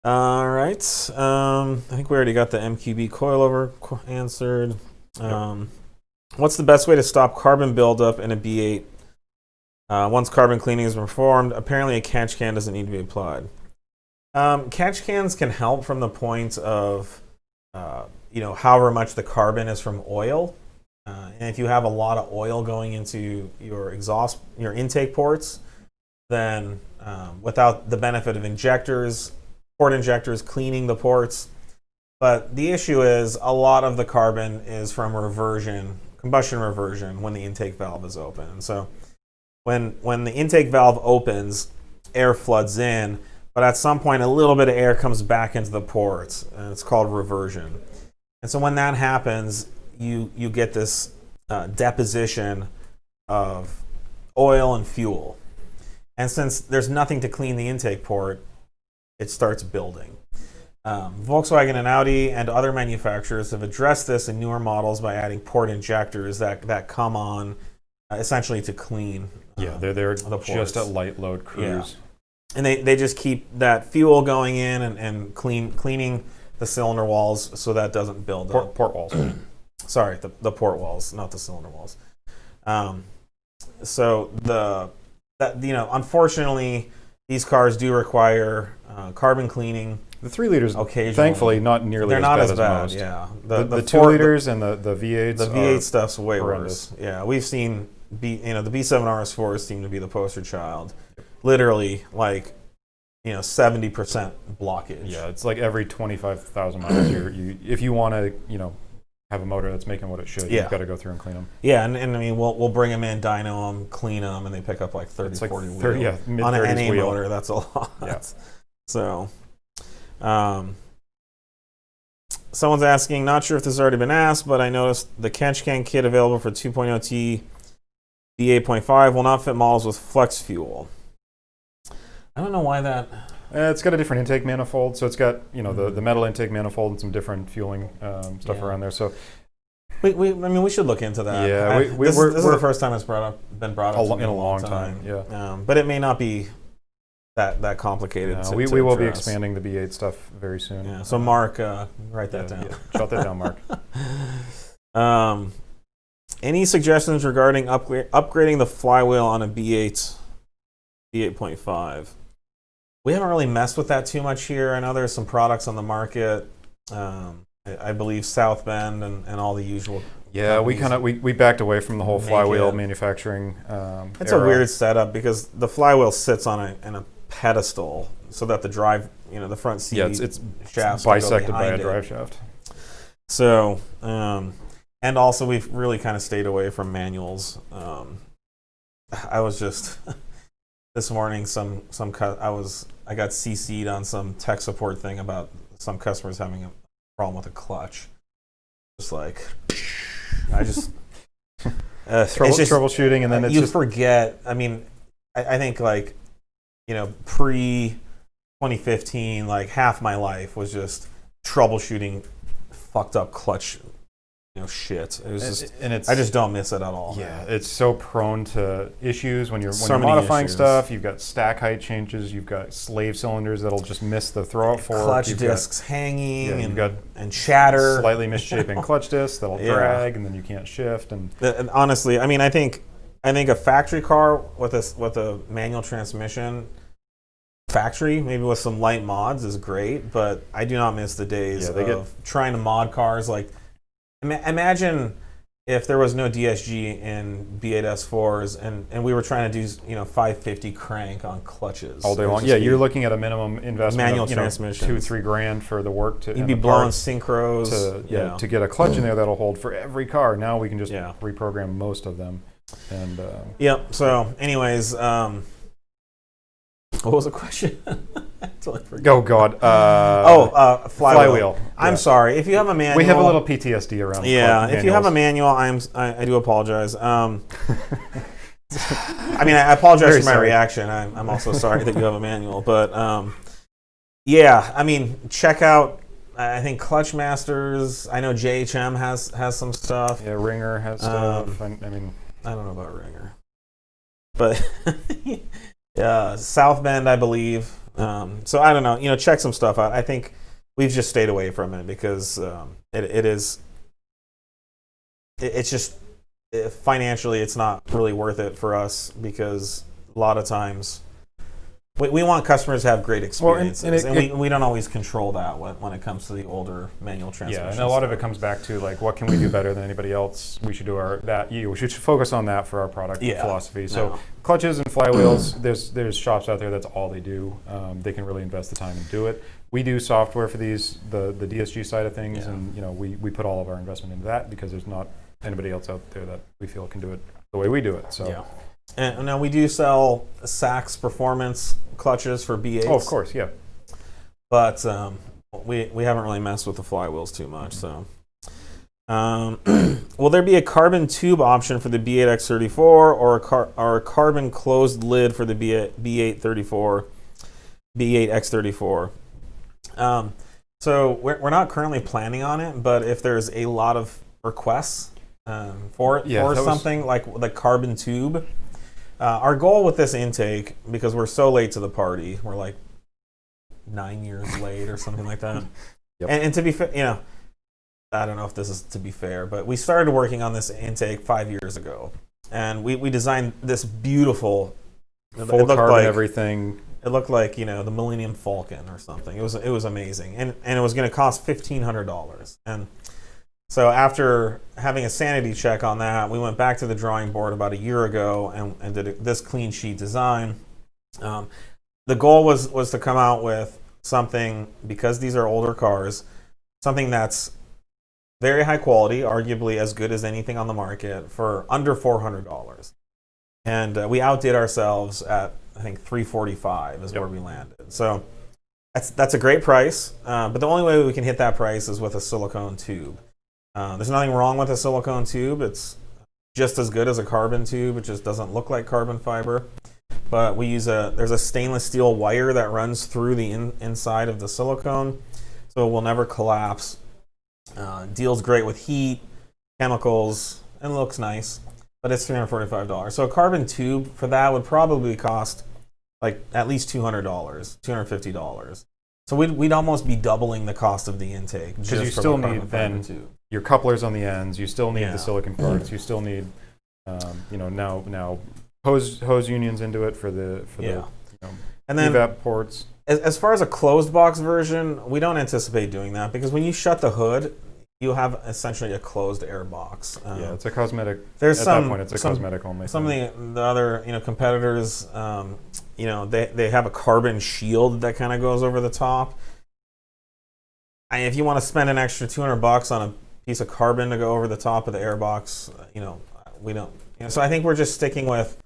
All right. I think we already got the MQB coilover answered. What's the best way to stop carbon buildup in a B8? Once carbon cleaning is performed, apparently a catch can doesn't need to be applied. Catch cans can help from the point of, however much the carbon is from oil. And if you have a lot of oil going into your intake ports, then without the benefit of port injectors cleaning the ports. But the issue is a lot of the carbon is from combustion reversion, when the intake valve is open. And so when the intake valve opens, air floods in, but at some point a little bit of air comes back into the ports, and it's called reversion. And so when that happens, you get this deposition of oil and fuel. And since there's nothing to clean the intake port, it starts building. Volkswagen and Audi and other manufacturers have addressed this in newer models by adding port injectors that come on essentially to clean. Yeah, they're the ports. just a light load cruise. And they just keep that fuel going in and cleaning the cylinder walls so that doesn't build up. Port walls. Sorry, the port walls, not the cylinder walls. So unfortunately, these cars do require carbon cleaning. The 3 liters, occasionally, thankfully, not nearly they're as not bad as as bad. most. Yeah, The 2 liters and the V8s. the V8 stuff's way horrendous. worse. Yeah, we've seen the B7 RS4s seem to be the poster child. Literally, 70% blockage. Yeah, it's like every 25,000 miles, if you want to, have a motor that's making what it should, Yeah. you've got to go through and clean them. Yeah, and I mean, we'll bring them in, dyno them, clean them, and they pick up 30, It's like 40 wheel. 30, yeah, On an mid-30s NA wheel. motor, that's a lot. Yeah. So, someone's asking, not sure if this has already been asked, but I noticed the Ketchcan kit available for 2.0T D8.5 will not fit models with flex fuel. I don't know why that... It's got a different intake manifold, so it's got the metal intake manifold and some different fueling stuff Yeah. around there. So we should look into that. Yeah, this is the first time it's been brought up to me in a long time. Yeah, but it may not be that complicated. No, to we will be address. expanding the B8 stuff very soon. Yeah. So Mark, write that down. Yeah. Jot that down, Mark. Any suggestions regarding upgrading the flywheel on a B8.5? We haven't really messed with that too much here. I know there's some products on the market. I believe South Bend and all the usual. Yeah, we backed away from the whole flywheel it. manufacturing. It's era. a weird setup because the flywheel sits on a pedestal so that the drive, the front seat. Yeah, it's shafts bisected by a behind it. drive shaft. So, and also we've really kind of stayed away from manuals. I was just this morning I got CC'd on some tech support thing about some customers having a problem with a clutch. Just like I just troubleshooting, and then it's you just forget. I mean, I think pre 2015, half my life was just troubleshooting fucked up clutch, shit. It was just, and it's I just don't miss it at all. Yeah, it's so prone to issues when you're many modifying issues. stuff. You've got stack height changes. You've got slave cylinders that'll just miss the throwout fork. Clutch You've discs hanging you've got and shatter. slightly misshapen clutch discs that'll drag, and then you can't shift. And honestly, I mean, I think a factory car with a manual transmission, factory maybe with some light mods is great, but I do not miss the days of trying to mod cars. Imagine if there was no DSG in B8 S4s and we were trying to do 550 crank on clutches all day long. Yeah, you're looking at a minimum investment manual of transmissions. $2-3 grand for the work to. You'd be blowing synchros to get a clutch in there that'll hold for every car. Now we can just Yeah. reprogram most of them. And Yep. So, anyways, what was the question? I totally forgot. oh god. Flywheel. I'm Yeah. sorry if you have a manual. We have a little PTSD around. Yeah, if you have a manuals. manual, I do apologize. I mean, I apologize Very for my sorry. reaction. I'm also sorry that you have a manual, but yeah, I mean, check out. I think Clutch Masters. I know JHM has some stuff. Yeah, Ringer has stuff. I mean, I don't know about Ringer, but yeah, South Bend, I believe. So I don't know. Check some stuff out. I think we've just stayed away from it because it's just financially it's not really worth it for us because a lot of times we want customers to have great experiences, and we don't always control that when it comes to the older manual transmissions. yeah, and a lot of it comes back to what can we do better than anybody else? We should do we should focus on that for our product philosophy. So clutches and flywheels, there's shops out there that's all they do. They can really invest the time and do it. We do software for these, the DSG side of things, and we put all of our investment into that because there's not anybody else out there that we feel can do it the way we do it. So. Yeah. And now we do sell Sachs Performance clutches for B8s. Oh, of course, yeah. But we haven't really messed with the flywheels too much. So, will there be a carbon tube option for the B8X34 or a carbon closed lid for the B8X34? So we're not currently planning on it, but if there's a lot of requests for it, Yeah, for that was- something like the carbon tube, our goal with this intake, because we're so late to the party, we're like 9 years late or something like that. Yep. And to be fair, you know, I don't know if this is to be fair, but we started working on this intake 5 years ago, and we designed this beautiful. Full it looked carbon like everything. it looked like, you know, the Millennium Falcon or something. It was amazing, and it was going to cost $1,500. And so after having a sanity check on that, we went back to the drawing board about a year ago and did this clean sheet design. The goal was to come out with something, because these are older cars, something that's very high quality, arguably as good as anything on the market, for under $400. And we outdid ourselves at, I think, $345 is Yep. where we landed. So that's a great price, but the only way we can hit that price is with a silicone tube. There's nothing wrong with a silicone tube. It's just as good as a carbon tube. It just doesn't look like carbon fiber. But we use there's a stainless steel wire that runs through the inside of the silicone, so it will never collapse. Deals great with heat, chemicals, and looks nice. But it's $345. So a carbon tube for that would probably cost like at least $200, $250. So we'd almost be doubling the cost of the intake. Because you just from still a carbon need fiber then tube. your couplers on the ends. You still need Yeah. the silicon parts. You still need, now hose unions into it for the Yeah. you know, And then evap ports. as far as a closed box version, we don't anticipate doing that, because when you shut the hood, you have essentially a closed air box. Yeah, it's a cosmetic. There's At some that point, it's a cosmetic only. some thing. of the other competitors, they have a carbon shield that kind of goes over the top. If you want to spend an extra $200 on a piece of carbon to go over the top of the air box, we don't. So I think we're just sticking with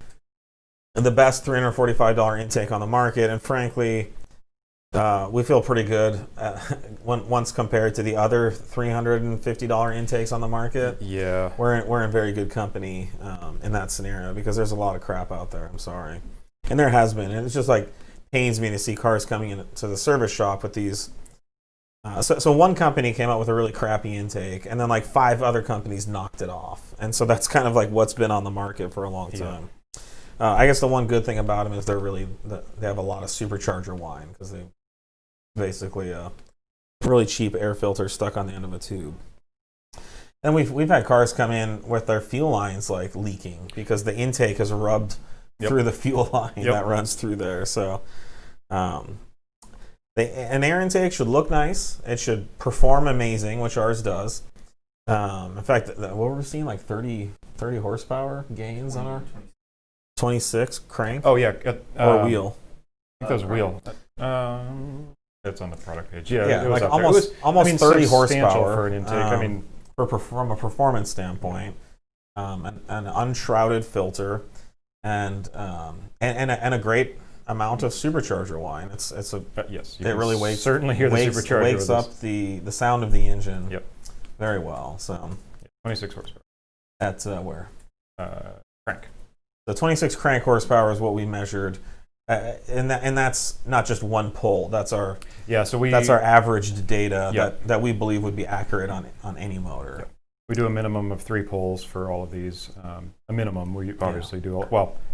the best $345 intake on the market, and frankly, we feel pretty good once compared to the other $350 intakes on the market. Yeah. We're in very good company in that scenario, because there's a lot of crap out there. I'm sorry, and there has been, and it's just like pains me to see cars coming into the service shop with these. So one company came out with a really crappy intake, and then like 5 other companies knocked it off, and so that's kind of like what's been on the market for a long time. I guess the one good thing about them is they have a lot of supercharger wine, because they basically a really cheap air filter stuck on the end of a tube. And we've had cars come in with their fuel lines like leaking, because the intake has rubbed through the fuel line that runs through there. So an air intake should look nice. It should perform amazing, which ours does. In fact, what we're seeing, like 30 horsepower gains on our 26 crank Oh yeah. or wheel. I think that was wheel. It's on the product page. Yeah, it was like up there. almost It was, I mean, 30 substantial horsepower for an intake. from a performance standpoint, an unshrouded filter, and a great amount of supercharger wine. Yes, It really wakes certainly hear the supercharger. wakes with up this. the sound of the engine. Yep. Very well. So 26 horsepower. that's where Crank. the 26 crank horsepower is what we measured, and that's not just one pull. That's our averaged data that we believe would be accurate on any motor. Yep. We do a minimum of 3 pulls for all of these. A minimum. We obviously do.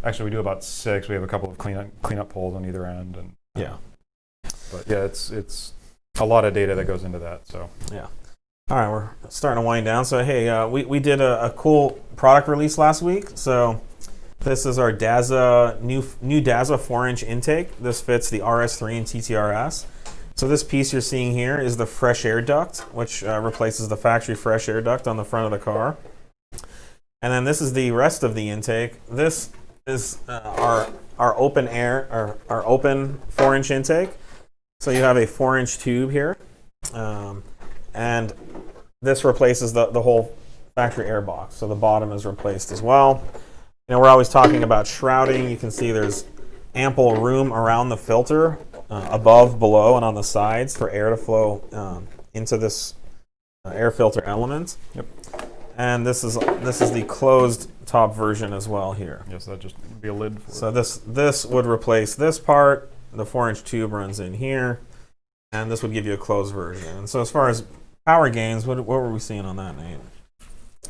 Actually, we do about 6. We have a couple of cleanup pulls on either end, and But yeah, it's a lot of data that goes into that. So yeah. All right, we're starting to wind down. So hey, we did a cool product release last week. So this is our DAZA new DAZA 4-inch intake. This fits the RS3 and TTRS. So this piece you're seeing here is the fresh air duct, which replaces the factory fresh air duct on the front of the car. And then this is the rest of the intake. This is our open air, our open 4-inch intake. So you have a 4-inch tube here, and this replaces the whole factory air box. So the bottom is replaced as well. We're always talking about shrouding. You can see there's ample room around the filter, above, below, and on the sides for air to flow into this air filter element. Yep. And this is the closed top version as well here. yes, that just would be a lid for So it. this would replace this part. The 4-inch tube runs in here, and this would give you a closed version. And so as far as power gains, what were we seeing on that, Nate?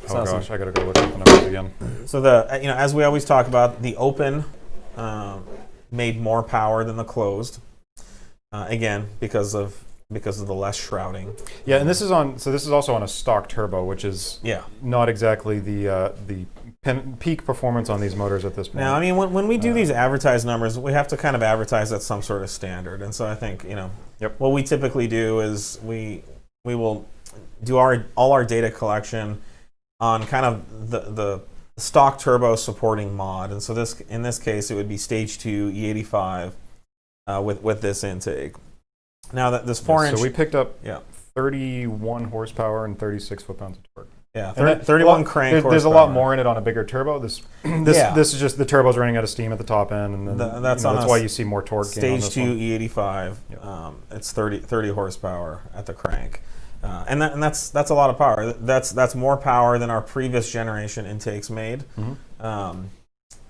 Oh gosh, I gotta go look at the numbers again. So as we always talk about, the open made more power than the closed. Again, because of the less shrouding. Yeah, and this is also on a stock turbo, which is not exactly the peak performance on these motors at this point. Now, I mean, when we do these advertised numbers, we have to kind of advertise at some sort of standard. And so I think, what we typically do is we will do all our data collection on kind of the stock turbo supporting mod. And so in this case, it would be stage 2 E85 with this intake. Now that this 4-inch, so we picked up 31 horsepower and 36 foot-pounds of torque. Yeah, 31 crank horsepower. There's a lot more in it on a bigger turbo. This is just the turbo's running out of steam at the top end, and then that's why you see more torque. Stage 2 E85. It's 30 horsepower at the crank, and that's a lot of power. That's more power than our previous generation intakes made. Mm-hmm.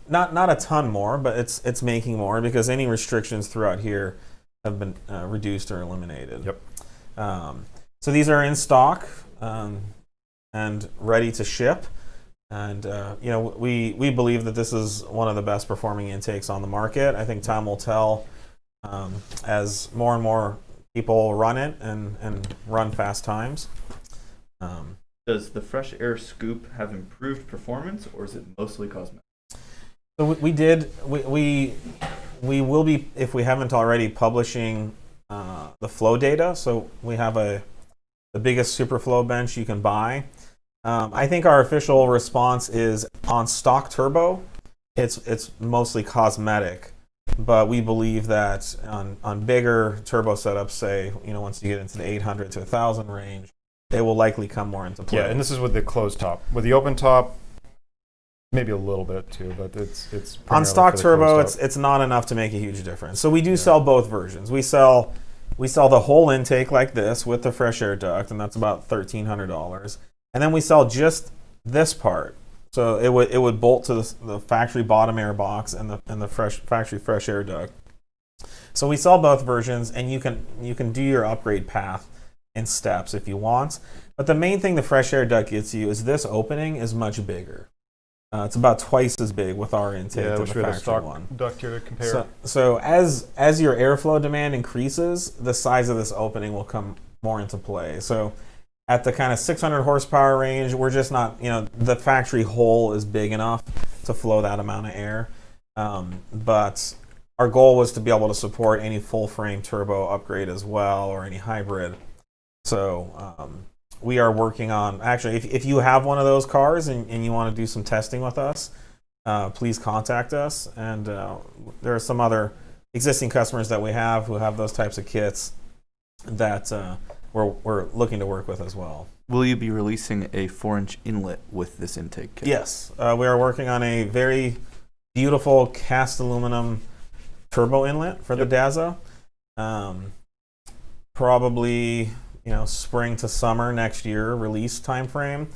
Not a ton more, but it's making more because any restrictions throughout here have been reduced or eliminated. Yep. So these are in stock. And ready to ship, and we believe that this is one of the best performing intakes on the market. I think time will tell as more and more people run it and run fast times. Does the Fresh Air Scoop have improved performance, or is it mostly cosmetic? So we will be, if we haven't already, publishing the flow data. So we have the biggest Superflow bench you can buy. I think our official response is on stock turbo, it's mostly cosmetic, but we believe that on bigger turbo setups, say once you get into the 800 to 1,000 range, they will likely come more into play. Yeah, and this is with the closed top. With the open top, maybe a little bit too, but it's on stock turbo. It's not enough to make a huge difference. So we do sell both versions. We sell the whole intake like this with the fresh air duct, and that's about $1,300. And then we sell just this part. So it would bolt to the factory bottom air box and the factory fresh air duct. So we sell both versions, and you can do your upgrade path in steps if you want. But the main thing the fresh air duct gets you is this opening is much bigger. It's about twice as big with our intake than the factory one. Duct here to compare. So as your airflow demand increases, the size of this opening will come more into play. So at the kind of 600 horsepower range, we're just not, the factory hole is big enough to flow that amount of air. But our goal was to be able to support any full frame turbo upgrade as well, or any hybrid. So we are working on, actually, if you have one of those cars and you want to do some testing with us, please contact us. And there are some other existing customers that we have who have those types of kits that we're looking to work with as well. Will you be releasing a 4-inch inlet with this intake kit? Yes, we are working on a very beautiful cast aluminum turbo inlet for the Dazza. Probably spring to summer next year release time frame,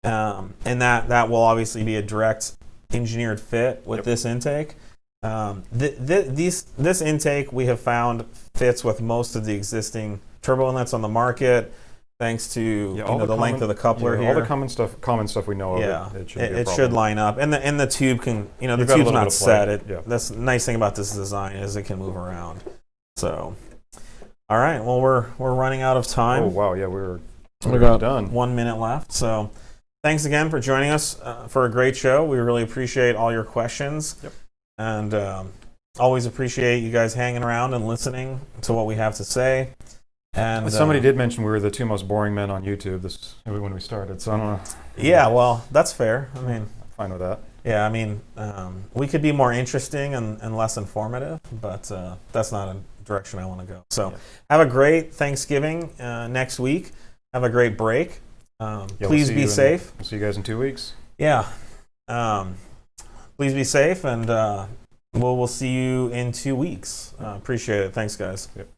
and that will obviously be a direct engineered fit with this intake. This intake we have found fits with most of the existing turbo inlets on the market, thanks to the length of the coupler here. All the common stuff we know of. Yeah, it should line up, and the tube can the tube's not set. That's the nice thing about this design is it can move around. So, all right, well we're running out of time. Oh wow, yeah, we're done. 1 minute left. So, thanks again for joining us for a great show. We really appreciate all your questions. Yep. And always appreciate you guys hanging around and listening to what we have to say. And somebody did mention we were the two most boring men on YouTube when we started, so I don't know. Yeah, well, that's fair. I mean, I'm fine with that. Yeah, I mean, we could be more interesting and less informative, but that's not a direction I want to go. So have a great Thanksgiving next week. Have a great break. Please be safe. We'll see you guys in 2 weeks. Yeah. Please be safe, and we'll see you in 2 weeks. Appreciate it. Thanks, guys. Yep.